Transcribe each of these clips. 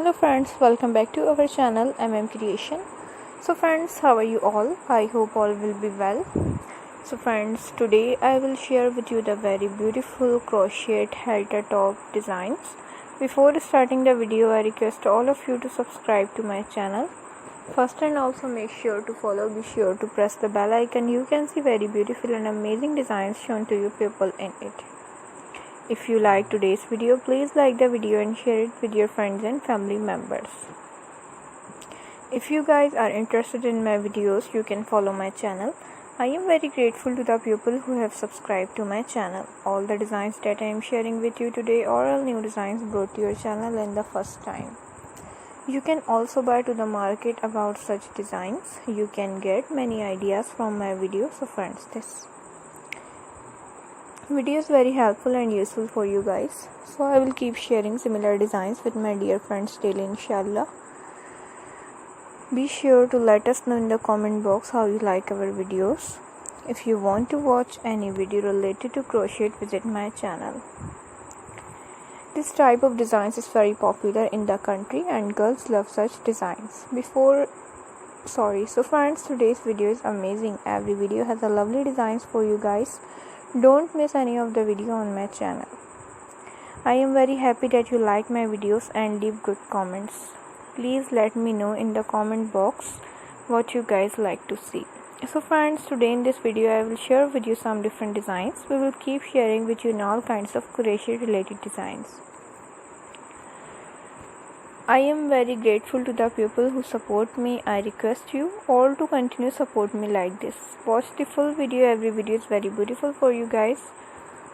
Hello friends, welcome back to our channel Creation. So friends, how are you all? I hope all will be well. So friends, today I will share with you the very beautiful crochet Helter Top Designs. Before starting the video, I request all of you to subscribe to my channel. First, and also make sure to follow, be sure to press the bell icon. You can see very beautiful and amazing designs shown to you people in it. If you like today's video, please like the video and share it with your friends and family members. If you guys are interested in my videos, you can follow my channel. I am very grateful to the people who have subscribed to my channel. All the designs that I am sharing with you today are all new designs brought to your channel in the first time. You can also buy to the market about such designs. You can get many ideas from my videos. So friends, this video is very helpful and useful for you guys, so I will keep sharing similar designs with my dear friends daily, inshallah. Be sure to let us know in the comment box how you like our videos. If you want to watch any video related to crochet, visit my channel. This type of designs is very popular in the country and girls love such designs. So friends, today's video is amazing. Every video has a lovely designs for you guys. Don't miss any of the video on my channel. I am very happy that you like my videos and leave good comments. Please let me know in the comment box what you guys like to see. So friends, today in this video I will share with you some different designs. We will keep sharing with you in all kinds of crochet related designs. I am very grateful to the people who support me. I request you all to continue support me like this. Watch the full video. Every video is very beautiful for you guys.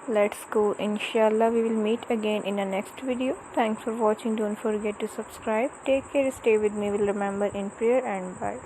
Let's go. Inshallah, we will meet again in the next video. Thanks for watching. Don't forget to subscribe. Take care. Stay with me. We'll remember in prayer, and bye.